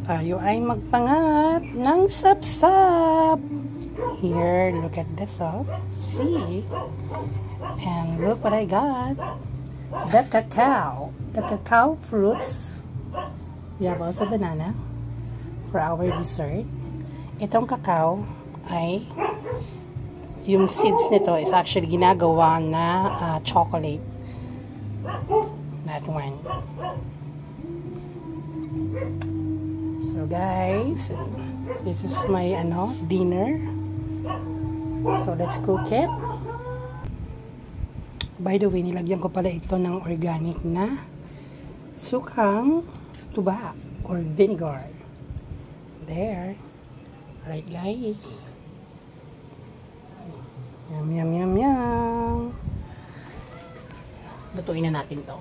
Tayo ay magpangat ng sapsap. Here, look at this, oh. See? And look what I got. The cacao. The cacao fruits. We have also banana for our dessert. Itong cacao ay yung seeds nito is actually ginagawa na chocolate. That one. So guys, this is my dinner. So let's cook it. By the way, nilagyan ko pala ito ng organic na sukang tuba or vinegar. There. Alright guys. Yum, yum, yum, yum. Lutuin na natin to.